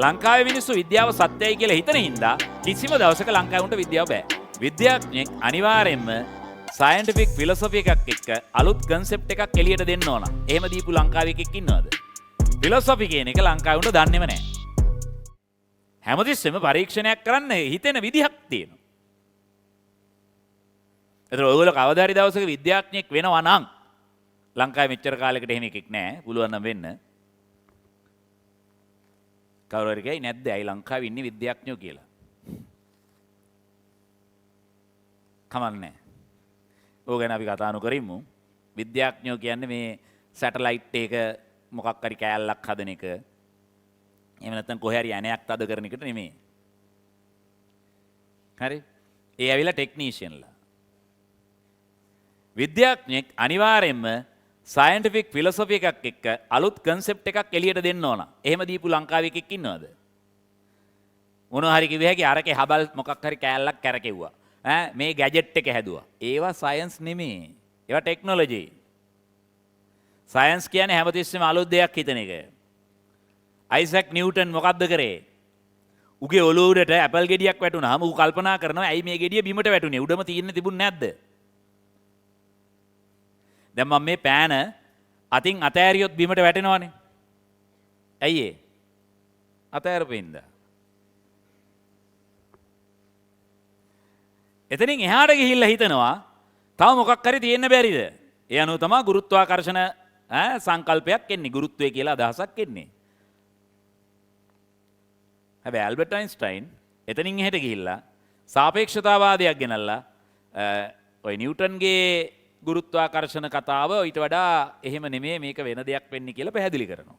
ලංකාවේ මිනිස්සු විද්‍යාව සත්‍යයි කියලා හිතන හින්දා කිසිම දවසක ලංකාවට විද්‍යාව බෑ. විද්‍යාඥයෙක් අනිවාර්යෙන්ම සයන්ටිෆික් ෆිලොසොෆි එකක් එක්ක අලුත් කන්සෙප්ට් එකක් එළියට දෙන්න ඕන. එහෙම දීපු ලංකාවේ එකෙක් ඉන්නවද? ෆිලොසොෆි කියන එක ලංකාවට දන්නේම නැහැ. හැමතිස්සෙම පරීක්ෂණයක් කරන්න හිතෙන විදිහක් තියෙනවා. ඒතර ඔයගොල්ලෝ කවදා හරි දවසක විද්‍යාඥයෙක් වෙනවා නම් ලංකාවේ මෙච්චර කාලයකට එහෙම එකෙක් නැහැ. පුළුවන් නම් වෙන්න. කවුරු හරි කියයි නැද්ද? ඇයි ලංකාවේ ඉන්නේ විද්‍යාඥයෝ කියලා? කමන්නේ. ඕක ගැන අපි කතා නොකරමු. විද්‍යාඥයෝ කියන්නේ මේ සැටලයිට් එක මොකක් හරි කෑල්ලක් හදන එක. එහෙම නැත්නම් කොහේ හරි යණයක් තද කරන එකට නෙමෙයි. හරි? ඒ ඇවිල්ලා ටෙක්නීෂියන්ලා. විද්‍යාඥයෙක් අනිවාර්යෙන්ම සයන්ටිෆික් ෆිලොසොෆි එකක් එක්ක අලුත් කන්සෙප්ට් එකක් එළියට දෙන්න ඕන. එහෙම දීපු ලංකාවේ එකෙක් ඉන්නවද? මොනවා හරි කිව්ව හැකි අරකේ හබල් මොකක් හරි කෑල්ලක් කැරකෙව්වා. මේ ගැජට් එක හැදුවා. ඒවා සයන්ස් නෙමෙයි. ඒවා ටෙක්නොලොජි. සයන්ස් කියන්නේ හැමතිස්සෙම අලුත් දෙයක් හිතන එක. අයිසැක් නිව්ටන් මොකද්ද කරේ? උගේ ඔළුව උඩට ඇපල් ගෙඩියක් වැටුණාම ඌ කල්පනා කරනවා ඇයි මේ ගෙඩිය බිමට වැටුනේ? උඩම තියෙන්න තිබුණේ නැද්ද? දැන් මම මේ පෑන අතින් අතෑරියොත් බිමට වැටෙනවනේ. ඇයි ඒ? අතෑරපෙන්ද. එතනින් එහාට ගිහිල්ලා හිතනවා තව මොකක් හරි තියෙන්න බැරිද? ඒ අනුව තමයි ගුරුත්වාකර්ෂණ සංකල්පයක් එන්නේ. ගුරුත්වය කියලා අදහසක් එන්නේ. හැබැයි ඇල්බර්ට් අයින්ස්ටයින් එතනින් එහාට ගිහිල්ලා සාපේක්ෂතාවාදයක් ගෙනල්ලා ඔය නිව්ටන්ගේ ගුරුත්වාකර්ෂණ කතාව ඊට වඩා එහෙම නෙමෙයි මේක වෙන දෙයක් වෙන්නේ කියලා පැහැදිලි කරනවා.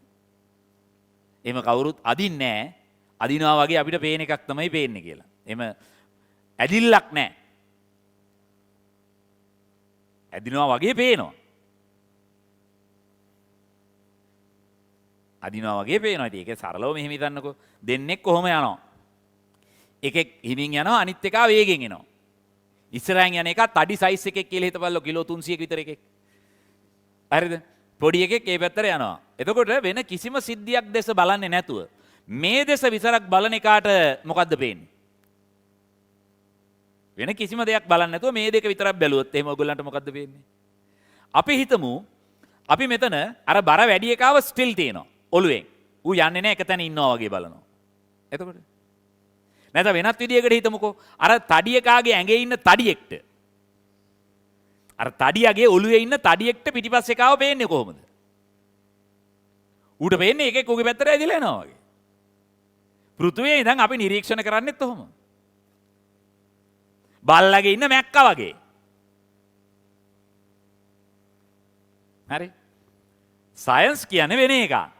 එහෙම කවුරුත් අදින්නේ නැහැ. අදිනවා වගේ අපිට පේන එකක් තමයි පේන්නේ කියලා. එහෙම ඇදිල්ලක් නැහැ. ඇදිනවා වගේ පේනවා. අදිනවා වගේ පේනවා. ඉතින් ඒක සරලව මෙහෙම හිතන්නකෝ. දෙන්නෙක් කොහොම යනවා. එකෙක් හිමින් යනවා අනිත් එකා වේගෙන් එනවා. ඉස්සරහින් යන එක තඩි සයිස් එකක් කියලා හිතපල්ලෝ කිලෝ 300ක විතර එකෙක්. හරිද? පොඩි එකෙක් ඒ පැත්තට යනවා. එතකොට වෙන කිසිම සිද්ධියක් දැස බලන්නේ නැතුව මේ දැස විතරක් බලන එකාට මොකද්ද පේන්නේ? වෙන කිසිම දෙයක් බලන්නේ නැතුව මේ දෙක විතරක් බැලුවොත් එහෙම ඔයගොල්ලන්ට මොකද්ද පේන්නේ? අපි හිතමු අපි මෙතන අර බර වැඩි එකාව ස්ටිල් තියෙනවා ඔළුවෙන්. ඌ යන්නේ නැහැ එක තැන ඉන්නවා වගේ බලනවා. එතකොට නැත්නම් වෙනත් විදියකට හිතමුකෝ අර තඩියකාගේ ඇඟේ ඉන්න තඩියෙක්ට අර තඩියගේ ඔළුවේ ඉන්න තඩියෙක්ට පිටිපස්සේ කාව පේන්නේ කොහොමද? ඌට පේන්නේ එකෙක් ඌගේ පැත්තට ඇදිලා යනවා වගේ. පෘථුවියේ ඉඳන් අපි නිරීක්ෂණ කරන්නේත් ඔහොම. බල්ලගේ ඉන්න මැක්කා වගේ. හරි? සයන්ස් කියන්නේ වෙන එකක්.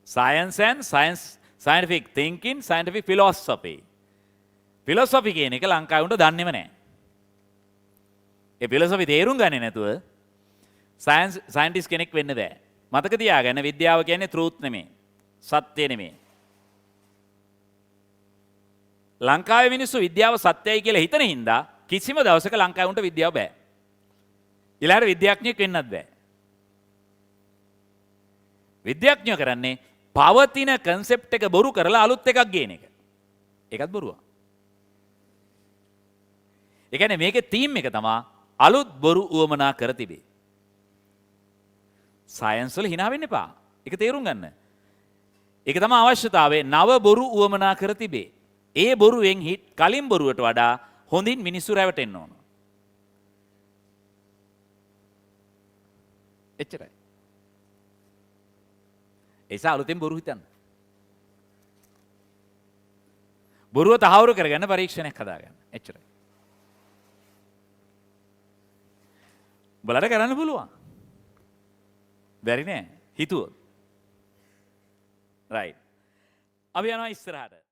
Science and scientific thinking, scientific philosophy. Philosophy කියන එක ලංකාවට දන්නේම නැහැ. ඒ philosophy තේරුම් ගන්නේ නැතුව scientist කෙනෙක් වෙන්න බෑ. මතක තියාගන්න විද්‍යාව කියන්නේ truth නෙමෙයි. සත්‍ය නෙමෙයි. ලංකාවේ මිනිස්සු විද්‍යාව සත්‍යයි කියලා හිතන හින්දා කිසිම දවසක ලංකාවට විද්‍යාව බෑ. ඊළඟට විද්‍යාඥයෙක් වෙන්නත් බෑ. විද්‍යාඥයෝ කරන්නේ පවතින කන්සෙප්ට් එක බොරු කරලා අලුත් එකක් ගේන එක. ඒකත් බොරුවක්. ඒ කියන්නේ මේකේ තීම් එක තමයි අලුත් බොරු උවමනා කර තිබේ. සයන්ස් වල hina වෙන්න එපා. ඒක තේරුම් ගන්න. ඒක තමයි අවශ්‍යතාවය. නව බොරු උවමනා කර තිබේ. ඒ බොරුවෙන් කලින් බොරුවට වඩා හොඳින් මිනිස්සු රැවටෙන්න ඕන. එච්චරයි. ඒසා අලුතෙන් බොරු හිතන්න. බොරුව තහවුරු කරගන්න පරීක්ෂණයක් හදාගන්න. එච්චරයි. බලන්න කරන්න පුළුවන්. බැරි නෑ. හිතුවොත්. රයිට්. අපි යනවා ඉස්සරහට.